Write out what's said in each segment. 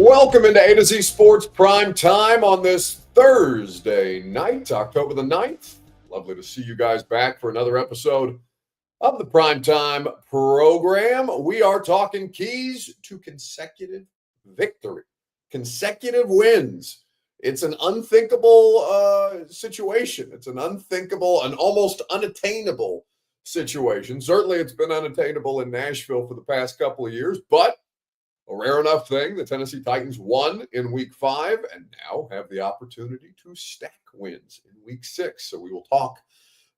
Welcome into A to Z Sports Prime Time on this Thursday night, October the 9th. Lovely to see you guys back for another episode of the Prime Time program. We are talking keys to consecutive victory, consecutive wins. It's an unthinkable situation. It's an unthinkable, an almost unattainable situation. Certainly, it's been unattainable in Nashville for the past couple of years, but a rare enough thing. The Tennessee Titans won in week 5 and now have the opportunity to stack wins in week 6. So we will talk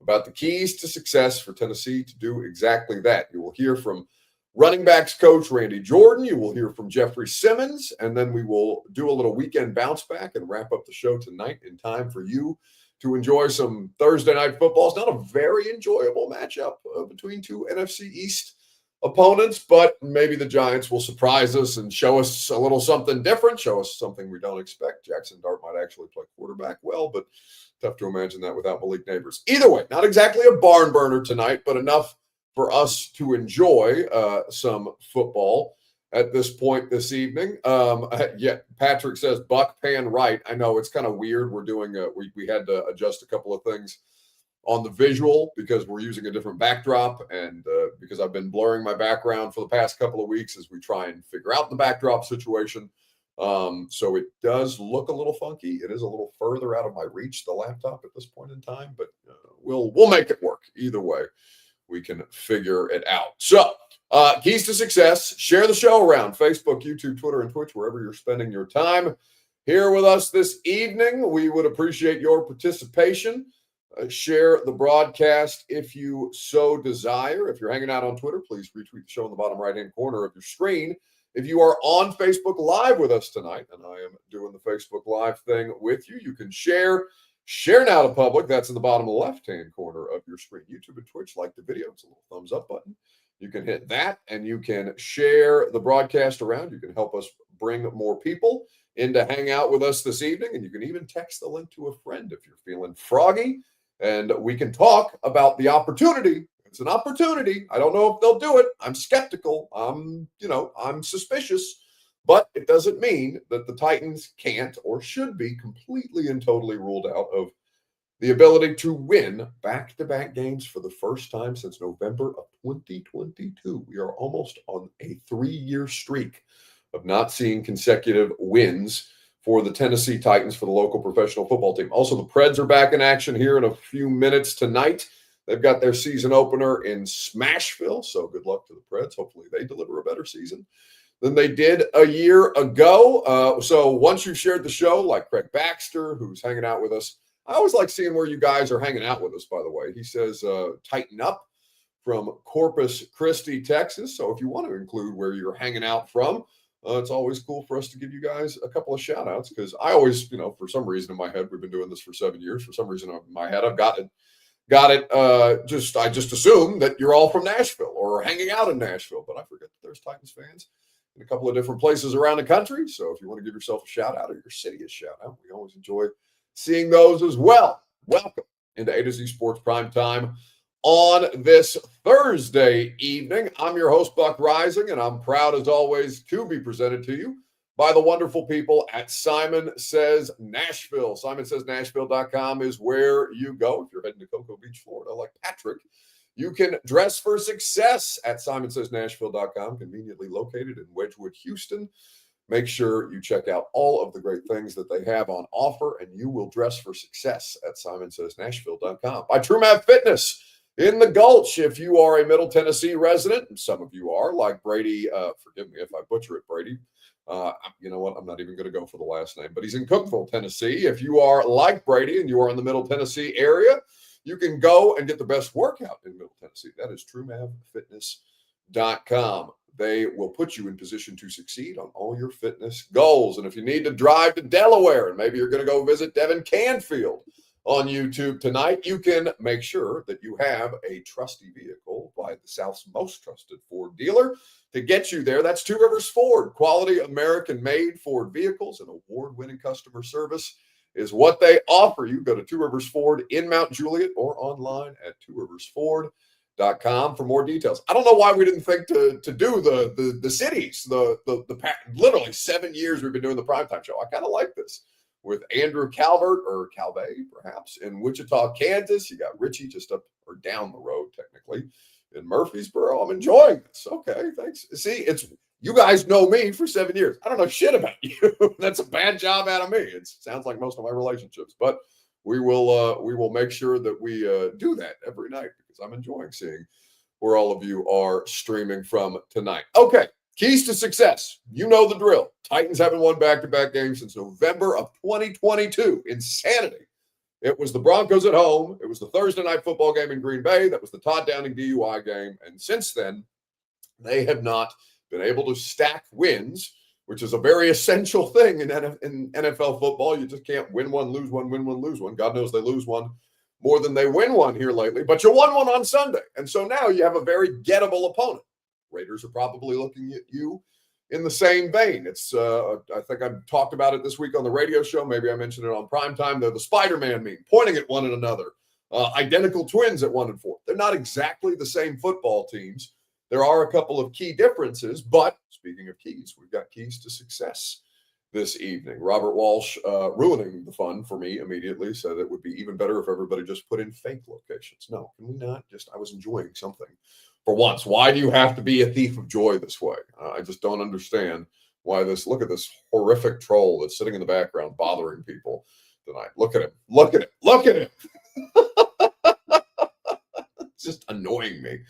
about the keys to success for Tennessee to do exactly that. You will hear from running backs coach Randy Jordan. You will hear from Jeffrey Simmons, and then we will do a little weekend bounce back and wrap up the show tonight in time for you to enjoy some Thursday night football. It's not a very enjoyable matchup between two NFC East opponents, but maybe the Giants will surprise us and show us a little something different, show us something we don't expect. Jackson Dart might actually play quarterback well, but tough to imagine that without Malik Neighbors. Either way, not exactly a barn burner tonight, but enough for us to enjoy some football at this point this evening. Yeah, Patrick says Buck paying right. I know it's kind of weird. We're doing we had to adjust a couple of things on the visual because we're using a different backdrop and because I've been blurring my background for the past couple of weeks as we try and figure out the backdrop situation. So it does look a little funky. It is a little further out of my reach, the laptop at this point in time, but we'll make it work. Either way, we can figure it out. So keys to success, share the show around Facebook, YouTube, Twitter, and Twitch, wherever you're spending your time. Here with us this evening, we would appreciate your participation. Share the broadcast if you so desire. If you're hanging out on Twitter, please retweet the show in the bottom right-hand corner of your screen. If you are on Facebook Live with us tonight, and I am doing the Facebook Live thing with you, you can share now to public. That's in the bottom left-hand corner of your screen. YouTube and Twitch, like the video. It's a little thumbs up button. You can hit that, and you can share the broadcast around. You can help us bring more people in to hang out with us this evening, and you can even text the link to a friend if you're feeling froggy. And we can talk about the opportunity. It's an opportunity. I don't know if they'll do it. I'm skeptical. I'm suspicious. But it doesn't mean that the Titans can't or should be completely and totally ruled out of the ability to win back-to-back games for the first time since November of 2022. We are almost on a 3-year streak of not seeing consecutive wins for the Tennessee Titans, for the local professional football team. Also, the Preds are back in action here in a few minutes tonight. They've got their season opener in Smashville, so good luck to the Preds. Hopefully they deliver a better season than they did a year ago. So once you've shared the show, like Craig Baxter, who's hanging out with us, I always like seeing where you guys are hanging out with us, by the way. He says, tighten up from Corpus Christi, Texas. So if you want to include where you're hanging out from, it's always cool for us to give you guys a couple of shout outs because I always, for some reason in my head, we've been doing this for 7 years. For some reason in my head, I've got it. I just assume that you're all from Nashville or hanging out in Nashville, but I forget that there's Titans fans in a couple of different places around the country. So if you want to give yourself a shout out or your city a shout out, we always enjoy seeing those as well. Welcome into A to Z Sports Prime Time on this Thursday evening. I'm your host, Buck Rising, and I'm proud as always to be presented to you by the wonderful people at Simon Says Nashville. SimonSaysNashville.com is where you go. If you're heading to Cocoa Beach, Florida, like Patrick, you can dress for success at SimonSaysNashville.com, conveniently located in Wedgwood, Houston. Make sure you check out all of the great things that they have on offer, and you will dress for success at SimonSaysNashville.com. By TrueMath Fitness in the Gulch, if you are a Middle Tennessee resident, and some of you are, like Brady, forgive me if I butcher it, Brady. You know what? I'm not even going to go for the last name, but he's in Cookeville, Tennessee. If you are like Brady and you are in the Middle Tennessee area, you can go and get the best workout in Middle Tennessee. That is TrueMathFitness.com. They will put you in position to succeed on all your fitness goals. And if you need to drive to Delaware and maybe you're going to go visit Devin Canfield on YouTube tonight, you can make sure that you have a trusty vehicle by the South's most trusted Ford dealer to get you there. That's Two Rivers Ford. Quality American-made Ford vehicles and award-winning customer service is what they offer you. Go to Two Rivers Ford in Mount Juliet or online at tworiversford.com. PrimeTimeProgram.com for more details. I don't know why we didn't think to do the cities, literally 7 years we've been doing the Primetime Show. I kind of like this. With Andrew Calvert, or Calvey, perhaps, in Wichita, Kansas. You got Richie just up or down the road, technically, in Murfreesboro. I'm enjoying this. Okay, thanks. See, you guys know me for 7 years. I don't know shit about you. That's a bad job out of me. It sounds like most of my relationships, but we will make sure that we do that every night because I'm enjoying seeing where all of you are streaming from tonight. Okay. Keys to success. You know the drill. Titans haven't won back-to-back games since November of 2022. Insanity. It was the Broncos at home. It was the Thursday night football game in Green Bay. That was the Todd Downing DUI game. And since then, they have not been able to stack wins, which is a very essential thing in NFL football. You just can't win one, lose one, win one, lose one. God knows they lose one more than they win one here lately. But you won one on Sunday. And so now you have a very gettable opponent. Raiders are probably looking at you in the same vein. It's I think I've talked about it this week on the radio show. Maybe I mentioned it on primetime. They're the Spider-Man meme, pointing at one another. Identical twins at 1-4. They're not exactly the same football teams. There are a couple of key differences, but speaking of keys, we've got keys to success this evening. Robert Walsh, ruining the fun for me immediately, said it would be even better if everybody just put in fake locations. No, can we not? I was enjoying something. For once, why do you have to be a thief of joy this way? I just don't understand why look at this horrific troll that's sitting in the background bothering people tonight. Look at him. Look at him. Look at him. It's just annoying me.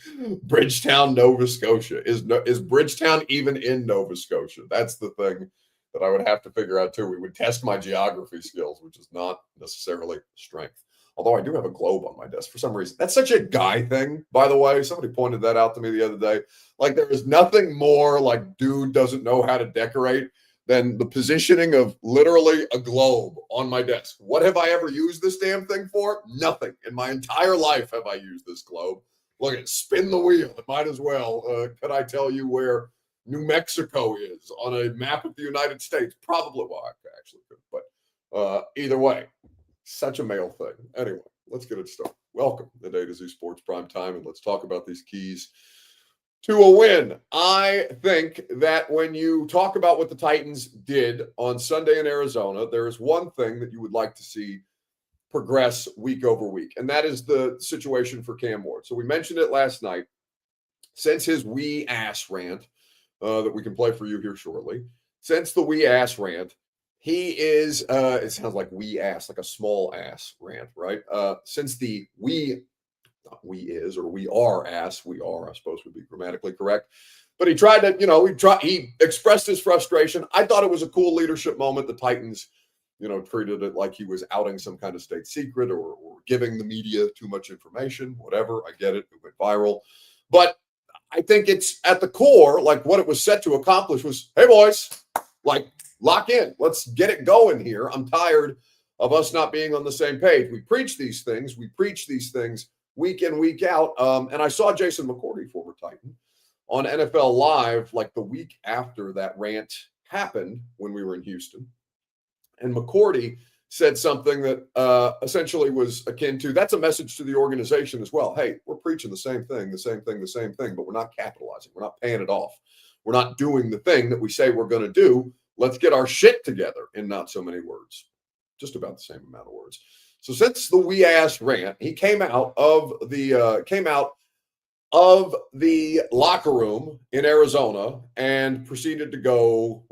Bridgetown, Nova Scotia. Is Bridgetown even in Nova Scotia? That's the thing that I would have to figure out too. We would test my geography skills, which is not necessarily strength. Although I do have a globe on my desk for some reason. That's such a guy thing, by the way. Somebody pointed that out to me the other day. Like, there is nothing more like dude doesn't know how to decorate than the positioning of literally a globe on my desk. What have I ever used this damn thing for? Nothing. In my entire life have I used this globe. Look at it. Spin the wheel. It might as well. Could I tell you where New Mexico is on a map of the United States? Probably. Well, I actually could. But either way. Such a male thing. Anyway, let's get it started. Welcome to A to Z Sports Prime Time, and let's talk about these keys to a win. I think that when you talk about what the Titans did on Sunday in Arizona, there is one thing that you would like to see progress week over week, and that is the situation for Cam Ward. So we mentioned it last night. Since his wee ass rant that we can play for you here shortly, since the wee ass rant, he is, it sounds like wee ass, like a small ass rant, right? Since the we are ass, we are, I suppose would be grammatically correct. But he tried to, he expressed his frustration. I thought it was a cool leadership moment. The Titans, treated it like he was outing some kind of state secret or giving the media too much information, whatever. I get it. It went viral. But I think it's at the core, like what it was set to accomplish was, hey, boys, like, lock in. Let's get it going here. I'm tired of us not being on the same page. We preach these things. We preach these things week in, week out. And I saw Jason McCourty, former Titan, on NFL Live like the week after that rant happened when we were in Houston. And McCourty said something that essentially was akin to, that's a message to the organization as well. Hey, we're preaching the same thing, but we're not capitalizing. We're not paying it off. We're not doing the thing that we say we're going to do. Let's get our shit together in not so many words, just about the same amount of words. So since the wee ass rant, he came out of the locker room in Arizona and proceeded to go,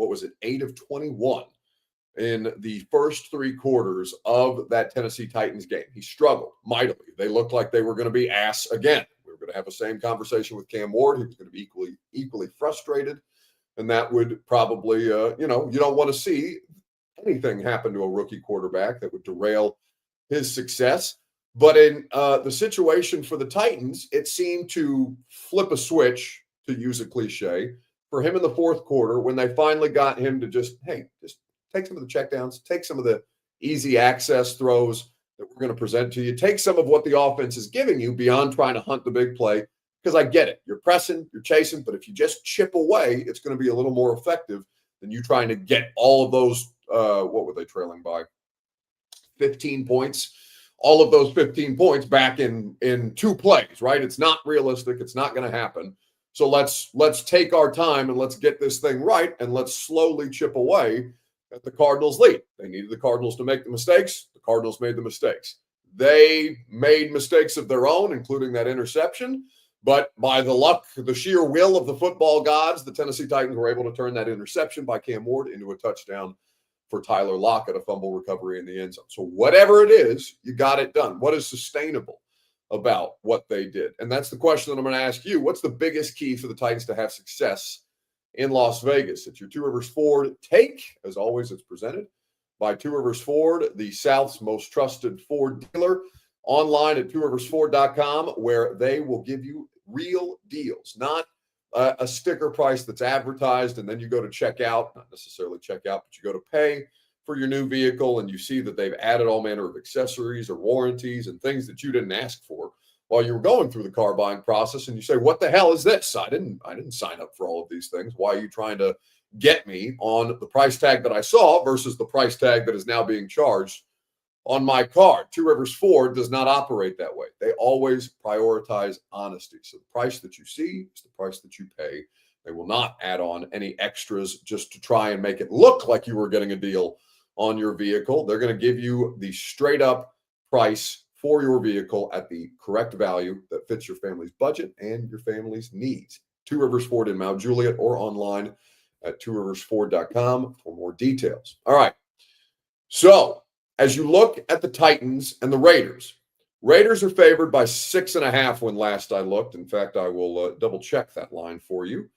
8 of 21 in the first 3 quarters of that Tennessee Titans game. He struggled mightily. They looked like they were going to be ass again. We were going to have the same conversation with Cam Ward. He was going to be equally frustrated. And that would probably, you don't want to see anything happen to a rookie quarterback that would derail his success. But in the situation for the Titans, it seemed to flip a switch, to use a cliche, for him in the fourth quarter when they finally got him to just take some of the checkdowns, take some of the easy access throws that we're going to present to you, take some of what the offense is giving you beyond trying to hunt the big play. Because I get it. You're pressing, you're chasing, but if you just chip away, it's going to be a little more effective than you trying to get all of those, what were they trailing by? 15 points all of those 15 points back in 2 plays, right? It's not realistic. It's not going to happen. So let's take our time and let's get this thing right, and let's slowly chip away at the Cardinals' lead. They needed the Cardinals to make the mistakes. The Cardinals made the mistakes. They made mistakes of their own, including that interception. But by the sheer will of the football gods, the Tennessee Titans were able to turn that interception by Cam Ward into a touchdown for Tyler Lockett, a fumble recovery in the end zone. So whatever it is, you got it done. What is sustainable about what they did? And that's the question that I'm going to ask you. What's the biggest key for the Titans to have success in Las Vegas? It's your Two Rivers Ford take. As always, it's presented by Two Rivers Ford, the South's most trusted Ford dealer. Online at tworiversford.com, where they will give you real deals, not a sticker price that's advertised and then you go to check out, not necessarily check out, but you go to pay for your new vehicle and you see that they've added all manner of accessories or warranties and things that you didn't ask for while you were going through the car buying process, and you say, what the hell is this? I didn't sign up for all of these things. Why are you trying to get me on the price tag that I saw versus the price tag that is now being charged on my card? Two Rivers Ford does not operate that way. They always prioritize honesty. So the price that you see is the price that you pay. They will not add on any extras just to try and make it look like you were getting a deal on your vehicle. They're going to give you the straight up price for your vehicle at the correct value that fits your family's budget and your family's needs. Two Rivers Ford in Mount Juliet, or online at tworiversford.com for more details. All right. So as you look at the Titans and the Raiders are favored by 6.5 when last I looked. In fact, I will double check that line for you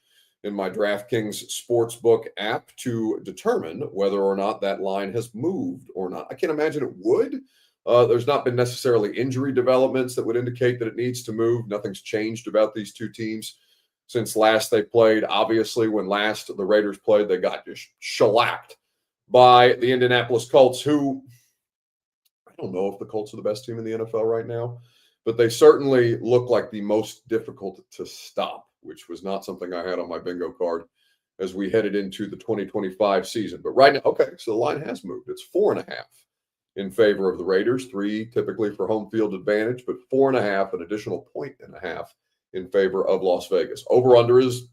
in my DraftKings Sportsbook app to determine whether or not that line has moved or not. I can't imagine it would. There's not been necessarily injury developments that would indicate that it needs to move. Nothing's changed about these two teams since last they played. Obviously, when last the Raiders played, they got just shellacked by the Indianapolis Colts, who, I don't know if the Colts are the best team in the NFL right now, but they certainly look like the most difficult to stop, which was not something I had on my bingo card as we headed into the 2025 season. But right now, okay, so the line has moved. It's 4.5 in favor of the Raiders, 3 typically for home field advantage, but 4.5, an additional 1.5 in favor of Las Vegas. Over-under is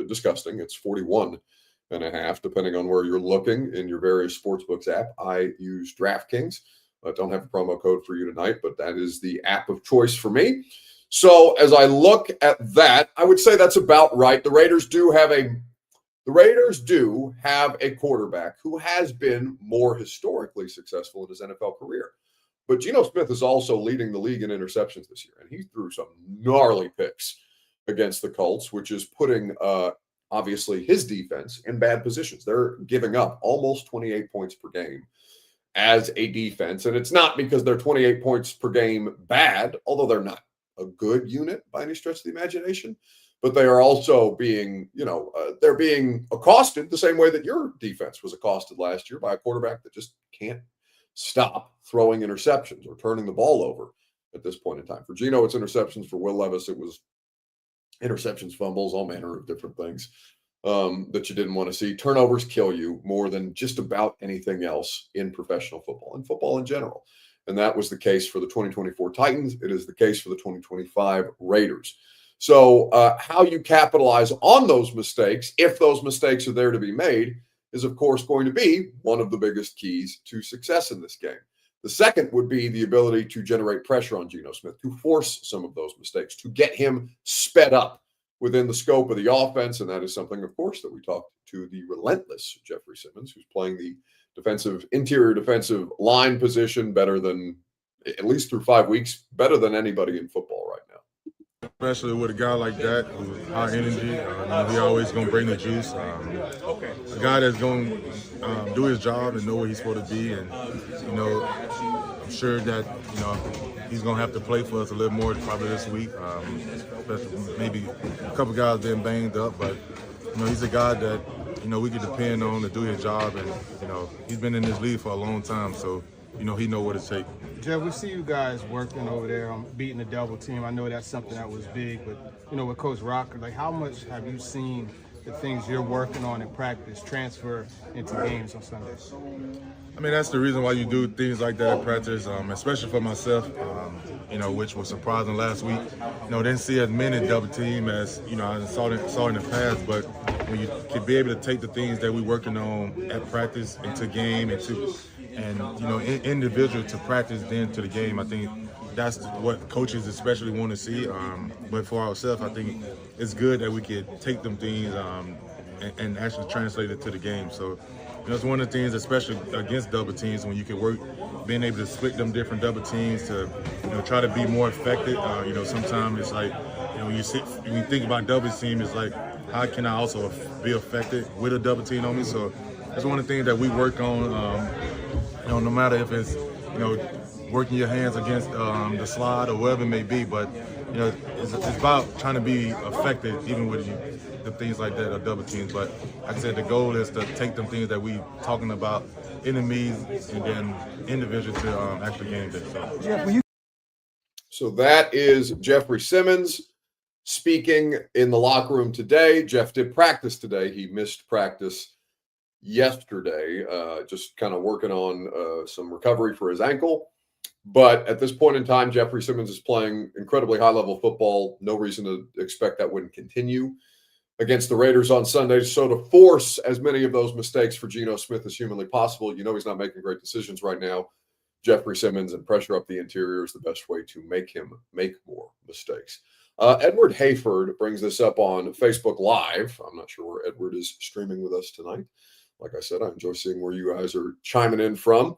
disgusting. It's 41.5, depending on where you're looking in your various sportsbooks app. I use DraftKings. I don't have a promo code for you tonight, but that is the app of choice for me. So as I look at that, I would say that's about right. The Raiders do have a quarterback who has been more historically successful in his NFL career. But Geno Smith is also leading the league in interceptions this year, and he threw some gnarly picks against the Colts, which is putting obviously his defense in bad positions. They're giving up almost 28 points per game as a defense, and it's not because they're 28 points per game bad, although they're not a good unit by any stretch of the imagination, but they are also being, they're being accosted the same way that your defense was accosted last year by a quarterback that just can't stop throwing interceptions or turning the ball over at this point in time. For Geno, it's interceptions. For Will Levis, it was interceptions, fumbles, all manner of different things that you didn't want to see. Turnovers kill you more than just about anything else in professional football and football in general. And that was the case for the 2024 Titans. It is the case for the 2025 Raiders. So how you capitalize on those mistakes, if those mistakes are there to be made, is, of course, going to be one of the biggest keys to success in this game. The second would be the ability to generate pressure on Geno Smith, to force some of those mistakes, to get him sped up within the scope of the offense. And that is something, of course, that we talked to the relentless Jeffrey Simmons, who's playing the interior defensive line position better than, at least through 5 weeks, better than anybody in football right now. Especially with a guy like that, who's high energy, he always going to bring the juice. A guy that's going to do his job and know where he's supposed to be. And, I'm sure that, he's going to have to play for us a little more probably this week. Especially maybe a couple guys been banged up, but, he's a guy that, we can depend on to do his job. And, he's been in this league for a long time, so, he know what it takes. Jeff, we see you guys working over there on beating the double team. I know that's something that was big, but, with Coach Rocker, how much have you seen the things you're working on in practice transfer into games on Sundays? I mean, that's the reason why you do things like that at practice, especially for myself, which was surprising last week. Didn't see as many double team as, I saw in the past, but when you can be able to take the things that we're working on at practice into game individual to practice then to the game, I think that's what coaches especially want to see. But for ourselves, I think it's good that we can take them things and actually translate it to the game. So, it's one of the things, especially against double teams, when you can work, being able to split them different double teams to, try to be more effective. Sometimes it's like, when you think about double team, it's like, how can I also be effective with a double team on me? So that's one of the things that we work on. No matter if it's, working your hands against the slide or whatever it may be, but it's about trying to be effective even with the things like that or double teams. But like I said, the goal is to take them things that we talking about enemies and then individual to actually game day. So that is Jeffrey Simmons speaking in the locker room today. Jeff did practice today. He missed practice yesterday, just kind of working on some recovery for his ankle. But at this point in time, Jeffrey Simmons is playing incredibly high-level football. No reason to expect that wouldn't continue against the Raiders on Sunday. So to force as many of those mistakes for Geno Smith as humanly possible, he's not making great decisions right now. Jeffrey Simmons and pressure up the interior is the best way to make him make more mistakes. Edward Hayford brings this up on Facebook Live. I'm not sure where Edward is streaming with us tonight. Like I said, I enjoy seeing where you guys are chiming in from.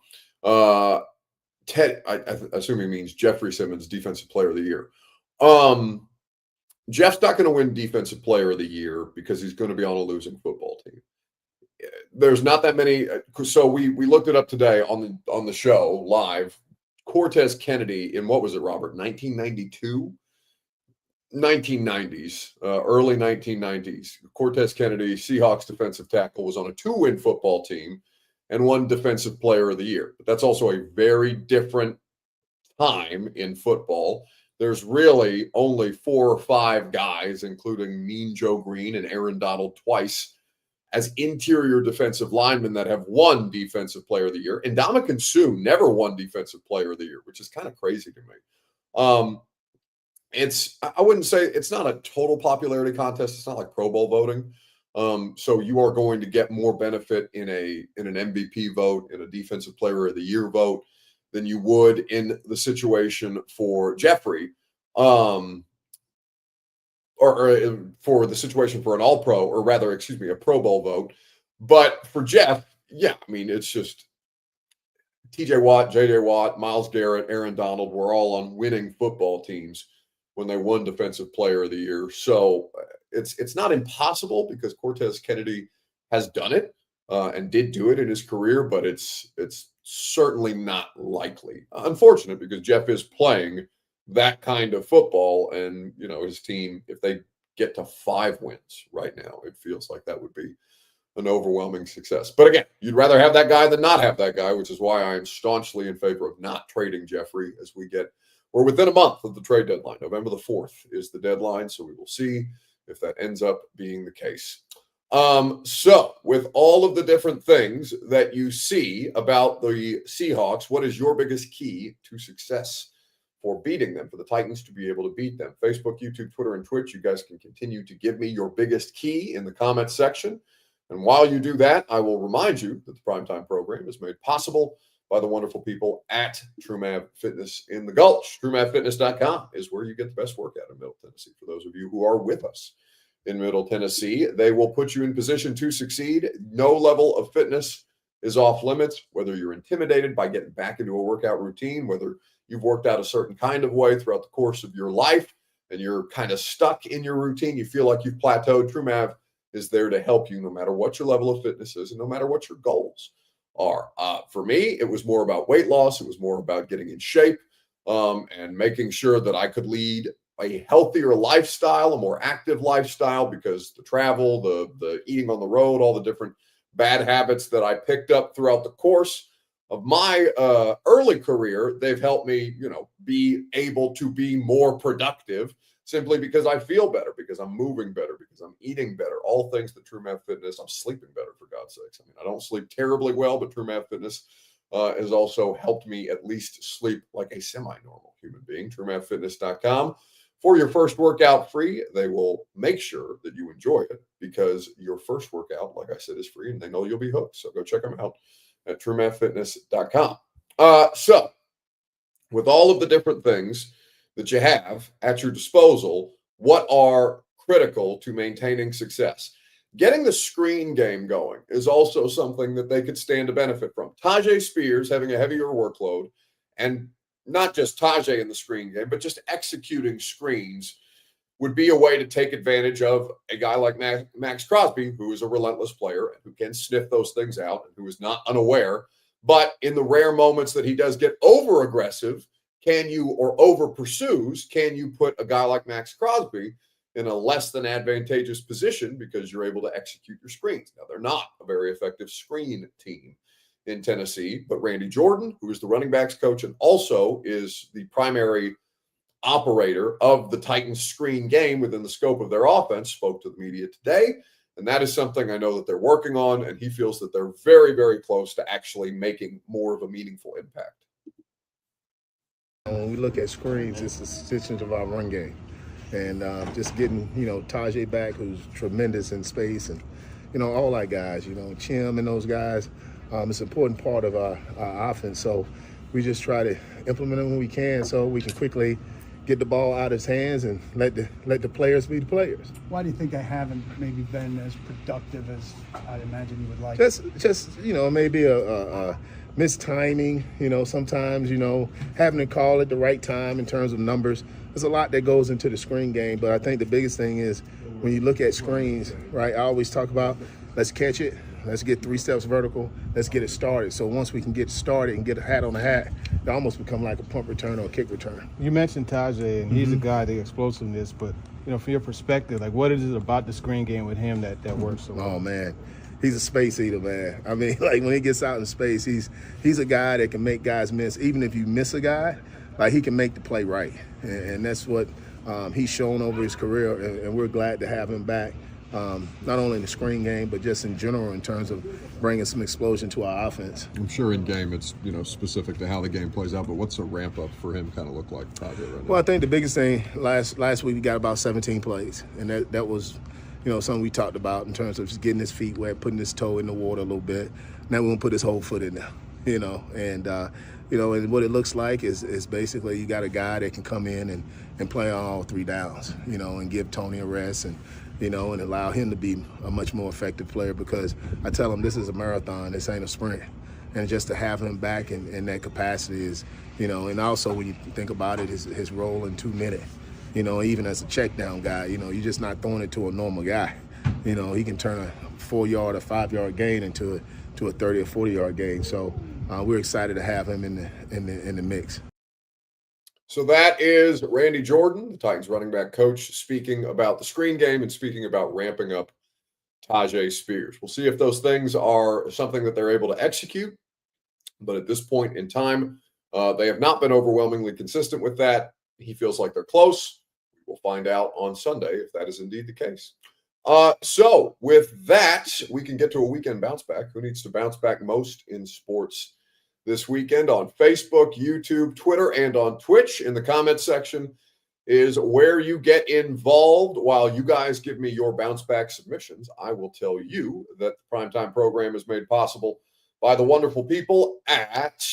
Ted, I assume he means Jeffrey Simmons, Defensive Player of the Year. Jeff's not going to win Defensive Player of the Year because he's going to be on a losing football team. There's not that many. So we looked it up today on the show live. Cortez Kennedy in, what was it, Robert? 1992? 1990s, early 1990s. Cortez Kennedy, Seahawks defensive tackle, was on a 2-win football team and won Defensive Player of the Year. But that's also a very different time in football. There's really only 4 or 5 guys, including Mean Joe Green and Aaron Donald twice, as interior defensive linemen that have won Defensive Player of the Year. And Ndamukong Suh never won Defensive Player of the Year, which is kind of crazy to me. I wouldn't say it's not a total popularity contest. It's not like Pro Bowl voting. So you are going to get more benefit in an MVP vote, in a Defensive Player of the Year vote, than you would in the situation for Jeffrey, or for the situation for an All-Pro, or rather, a Pro Bowl vote. But for Jeff, yeah, I mean, it's just TJ Watt, JJ Watt, Myles Garrett, Aaron Donald were all on winning football teams when they won Defensive Player of the Year. So it's not impossible because Cortez Kennedy has done it and did do it in his career, but it's certainly not likely. Unfortunate, because Jeff is playing that kind of football, and his team, if they get to 5 wins right now, it feels like that would be an overwhelming success. But again, you'd rather have that guy than not have that guy, which is why I am staunchly in favor of not trading Jeffrey as we're within a month of the trade deadline. November the 4th is the deadline, so we will see if that ends up being the case. So with all of the different things that you see about the Seahawks, what is your biggest key to success for beating them, for the Titans to be able to beat them? Facebook, YouTube, Twitter, and Twitch, you guys can continue to give me your biggest key in the comments section. And while you do that, I will remind you that the Primetime program is made possible by the wonderful people at TrueMav Fitness in the Gulch. TrueMavFitness.com is where you get the best workout in Middle Tennessee. For those of you who are with us in Middle Tennessee, they will put you in position to succeed. No level of fitness is off limits, whether you're intimidated by getting back into a workout routine, whether you've worked out a certain kind of way throughout the course of your life and you're kind of stuck in your routine, you feel like you've plateaued. TrueMav is there to help you no matter what your level of fitness is and no matter what your goals are. For me, it was more about weight loss. It was more about getting in shape and making sure that I could lead a healthier lifestyle, a more active lifestyle, because the travel, the eating on the road, all the different bad habits that I picked up throughout the course of my early career, they've helped me, be able to be more productive simply because I feel better, because I'm moving better, because I'm eating better. All things that True Math Fitness, I'm sleeping better, for God's sakes. I mean, I don't sleep terribly well, but True Math Fitness has also helped me at least sleep like a semi-normal human being. TrueMathFitness.com. For your first workout free, they will make sure that you enjoy it, because your first workout, like I said, is free, and they know you'll be hooked. So go check them out at TrueMathFitness.com. So with all of the different things that you have at your disposal, what are critical to maintaining success? Getting the screen game going is also something that they could stand to benefit from. Tyjae Spears having a heavier workload, and not just Tyjae in the screen game, but just executing screens would be a way to take advantage of a guy like Max Crosby, who is a relentless player and who can sniff those things out and who is not unaware. But in the rare moments that he does get over aggressive, or over pursues, can you put a guy like Max Crosby in a less than advantageous position because you're able to execute your screens? Now, they're not a very effective screen team in Tennessee, but Randy Jordan, who is the running backs coach and also is the primary operator of the Titans screen game within the scope of their offense, spoke to the media today. And that is something I know that they're working on, and he feels that they're very, very close to actually making more of a meaningful impact. When we look at screens, it's the stitching of our run game. And just getting, Tyjae back, who's tremendous in space, and, all our guys, Chim and those guys, it's an important part of our offense. So we just try to implement them when we can so we can quickly get the ball out of his hands and let the players be the players. Why do you think they haven't maybe been as productive as I'd imagine you would like? Just maybe a mistiming, sometimes, having to call at the right time in terms of numbers. There's a lot that goes into the screen game, but I think the biggest thing is when you look at screens, right, I always talk about let's catch it, let's get 3 steps vertical, let's get it started. So once we can get started and get a hat on the hat, it almost become like a punt return or a kick return. You mentioned Tyjae, and he's a guy, the explosiveness, but, from your perspective, like, what is it about the screen game with him that works so well? Oh, man. He's a space eater, man. I mean, like, when he gets out in space, he's a guy that can make guys miss. Even if you miss a guy, like, he can make the play right. And that's what he's shown over his career, and we're glad to have him back, not only in the screen game, but just in general in terms of bringing some explosion to our offense. I'm sure in game it's, specific to how the game plays out, but what's a ramp up for him kind of look like, Tyjae, right now? Well, I think the biggest thing, last week we got about 17 plays, and that was – something we talked about in terms of just getting his feet wet, putting his toe in the water a little bit. Now we're going to put his whole foot in there, and what it looks like is basically you got a guy that can come in and play on all 3 downs, and give Tony a rest and allow him to be a much more effective player, because I tell him this is a marathon, this ain't a sprint. And just to have him back in that capacity is, and also when you think about it, his role in 2 minutes. Even as a check down guy, you're just not throwing it to a normal guy. He can turn a 4-yard or 5-yard gain into a 30 or 40-yard gain. So we're excited to have him in the mix. So that is Randy Jordan, the Titans running back coach, speaking about the screen game and speaking about ramping up Tyjae Spears. We'll see if those things are something that they're able to execute. But at this point in time, they have not been overwhelmingly consistent with that. He feels like they're close. We'll find out on Sunday if that is indeed the case. So with that, we can get to a weekend bounce back. Who needs to bounce back most in sports this weekend? On Facebook, YouTube, Twitter, and on Twitch. In the comments section is where you get involved. While you guys give me your bounce back submissions, I will tell you that the Primetime program is made possible by the wonderful people at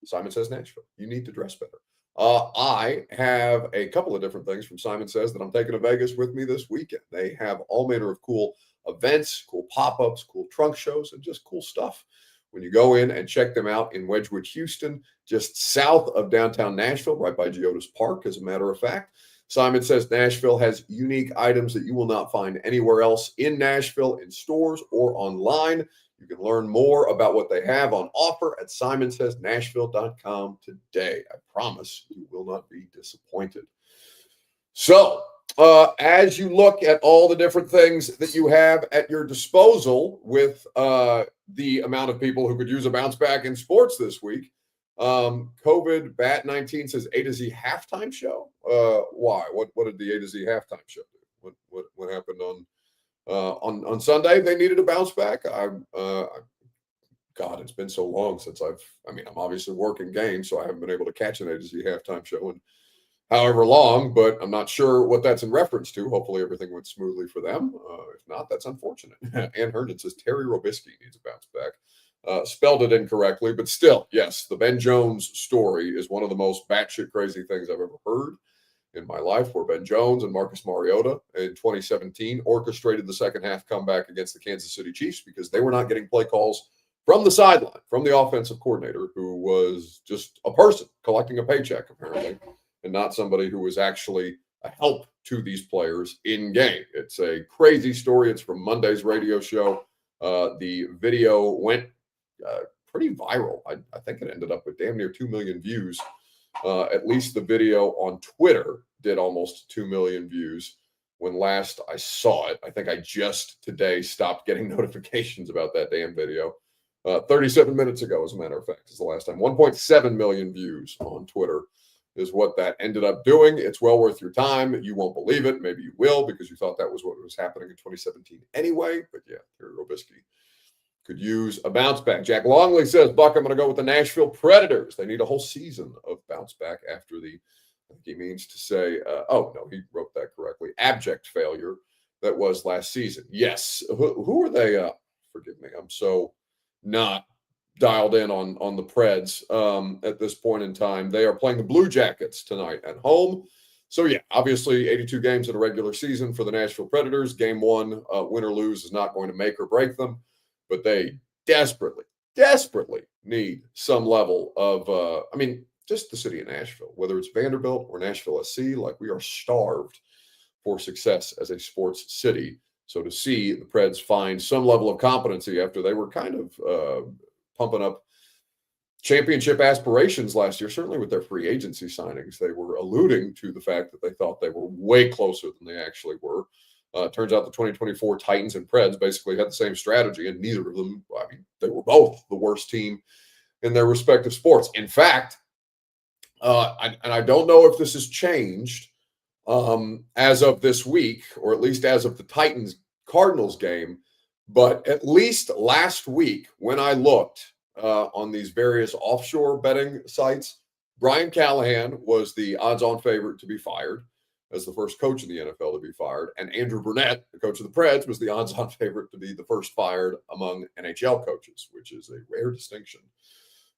Simon Says Nashville. You need to dress better. I have a couple of different things from Simon Says that I'm taking to Vegas with me this weekend. They have all manner of cool events, cool pop-ups, cool trunk shows, and just cool stuff. When you go in and check them out in Wedgwood, Houston, just south of downtown Nashville, right by Geodis Park, as a matter of fact, Simon Says Nashville has unique items that you will not find anywhere else in Nashville, in stores or online. You can learn more about what they have on offer at simonsaysnashville.com today. I promise you will not be disappointed. So, as you look at all the different things that you have at your disposal with the amount of people who could use a bounce back in sports this week, COVID Bat 19 says A to Z halftime show. Why? What did the A to Z halftime show do? What happened on Sunday? They needed a bounce back. God, it's been so long since I'm obviously working games, so I haven't been able to catch an A to Z halftime show in however long, but I'm not sure what that's in reference to. Hopefully everything went smoothly for them. If not, that's unfortunate. Ann Herndon says Terry Robisky needs a bounce back. Spelled it incorrectly, but still, yes, the Ben Jones story is one of the most batshit crazy things I've ever heard in my life, where Ben Jones and Marcus Mariota in 2017 orchestrated the second half comeback against the Kansas City Chiefs because they were not getting play calls from the sideline, from the offensive coordinator, who was just a person collecting a paycheck, apparently, and not somebody who was actually a help to these players in game. It's a crazy story. It's from Monday's radio show. The video went pretty viral. I think it ended up with damn near 2 million views. At least the video on Twitter did almost 2 million views when last I saw it. I think I just today stopped getting notifications about that damn video. 37 minutes ago, as a matter of fact, is the last time. 1.7 million views on Twitter is what that ended up doing. It's well worth your time. You won't believe it. Maybe you will, because you thought that was what was happening in 2017 anyway. But yeah, Terry Robisky could use a bounce back. Jack Longley says, Buck, I'm going to go with the Nashville Predators. They need a whole season of bounce back after the, I think he means to say, oh, no, he wrote that correctly, abject failure that was last season. Yes. Who are they? Forgive me. I'm so not dialed in on the Preds at this point in time. They are playing the Blue Jackets tonight at home. So, yeah, obviously 82 games in a regular season for the Nashville Predators. Game one, win or lose, is not going to make or break them. But they desperately need some level of, just the city of Nashville, whether it's Vanderbilt or Nashville SC, like we are starved for success as a sports city. So to see the Preds find some level of competency after they were kind of pumping up championship aspirations last year, certainly with their free agency signings, they were alluding to the fact that they thought they were way closer than they actually were. Turns out the 2024 Titans and Preds basically had the same strategy, and neither of them, they were both the worst team in their respective sports. In fact, I don't know if this has changed as of this week, or at least as of the Titans-Cardinals game, but at least last week when I looked on these various offshore betting sites, Brian Callahan was the odds-on favorite to be fired as the first coach in the NFL to be fired, and Andrew Burnett, the coach of the Preds, was the odds-on favorite to be the first fired among NHL coaches, which is a rare distinction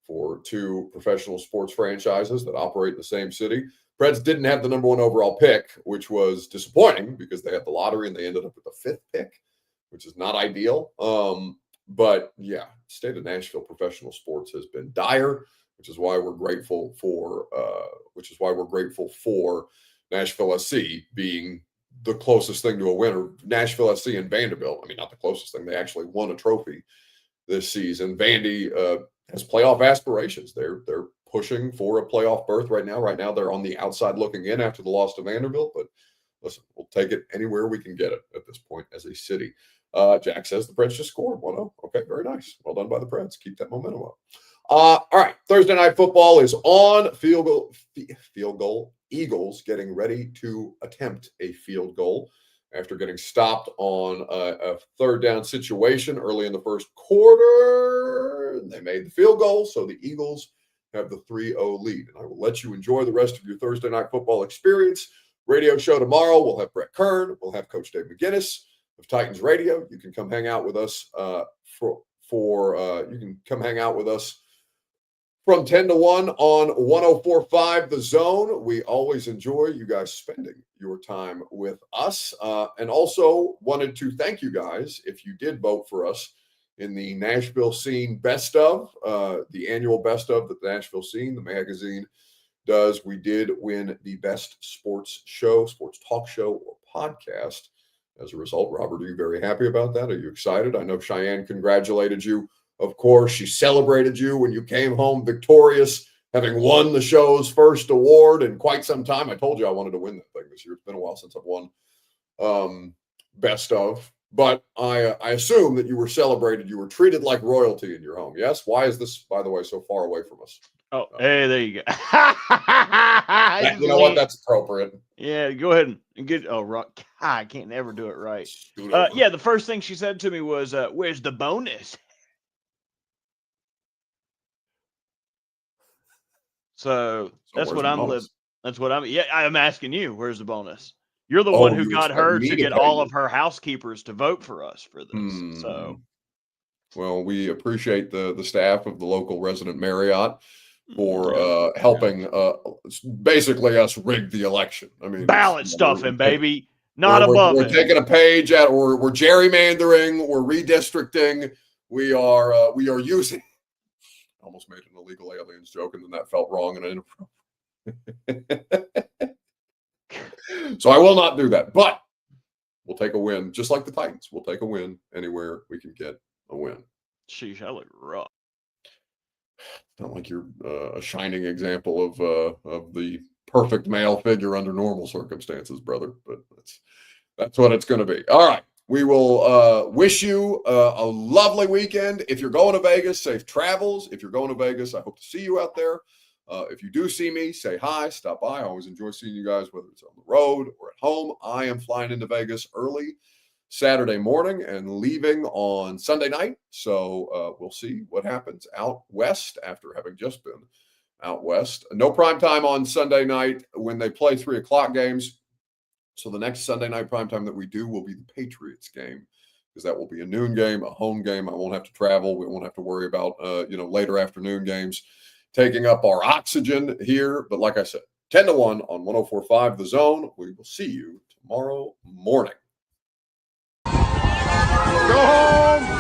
for two professional sports franchises that operate in the same city. Preds didn't have the number one overall pick, which was disappointing because they had the lottery and they ended up with the fifth pick, which is not ideal. But yeah, state of Nashville professional sports has been dire, which is why we're grateful for Nashville SC being the closest thing to a winner. Nashville SC and Vanderbilt, not the closest thing. They actually won a trophy this season. Vandy has playoff aspirations. They're pushing for a playoff berth right now. Right now, they're on the outside looking in after the loss to Vanderbilt. But listen, we'll take it anywhere we can get it at this point as a city. Jack says the Preds just scored 1-0. Okay, very nice. Well done by the Preds. Keep that momentum up. All right, Thursday Night Football is on. Field goal. Eagles getting ready to attempt a field goal after getting stopped on a third down situation early in the first quarter. They made the field goal, so the Eagles have the 3-0 lead. And I will let you enjoy the rest of your Thursday Night Football experience. Radio show tomorrow, we'll have Brett Kern. We'll have Coach Dave McGinnis of Titans Radio. You can come hang out with us you can come hang out with us from 10 to 1 on 104.5 The Zone. We always enjoy you guys spending your time with us. And also wanted to thank you guys if you did vote for us in the Nashville Scene Best Of, the annual Best Of that the Nashville Scene, the magazine, does. We did win the best sports talk show, or podcast. As a result, Robert, are you very happy about that? Are you excited? I know Cheyenne congratulated you. Of course, she celebrated you when you came home victorious, having won the show's first award in quite some time. I told you I wanted to win that thing this year. It's been a while since I've won Best Of. But I assume that you were celebrated. You were treated like royalty in your home. Yes. Why is this, by the way, so far away from us? Oh, hey, there you go. You know what? That's appropriate. Yeah, go ahead and get. Oh, rock. I can't never do it right. Scoot Yeah, the first thing she said to me was, "Where's the bonus?" So that's where's what the I'm bonus? That's what I'm. Yeah, I'm asking you. Where's the bonus? You're the Oh, one who you got expect her me to to get pay all you. of her housekeepers to vote for us for this. So, well, we appreciate the staff of the local resident Marriott for yeah. helping basically us rig the election. I mean, Ballot stuffing, baby. Not we're above we're it. taking a page out. We're gerrymandering. We're redistricting. We are using. I almost made an illegal aliens joke, and then that felt wrong and inappropriate. So I will not do that. But we'll take a win, just like the Titans. We'll take a win anywhere we can get a win. Sheesh, I look rough. Not like you're a shining example of the perfect male figure under normal circumstances, brother. But that's what it's going to be. All right. We will wish you a lovely weekend. If you're going to Vegas, safe travels. If you're going to Vegas, I hope to see you out there. If you do see me, say hi, stop by. I always enjoy seeing you guys, whether it's on the road or at home. I am flying into Vegas early Saturday morning and leaving on Sunday night. So we'll see what happens out west after having just been out west. No prime time on Sunday night when they play 3:00 games. So the next Sunday night primetime that we do will be the Patriots game, because that will be a noon game, a home game. I won't have to travel. We won't have to worry about, later afternoon games taking up our oxygen here. But like I said, 10-1 on 104.5 The Zone. We will see you tomorrow morning. Go home.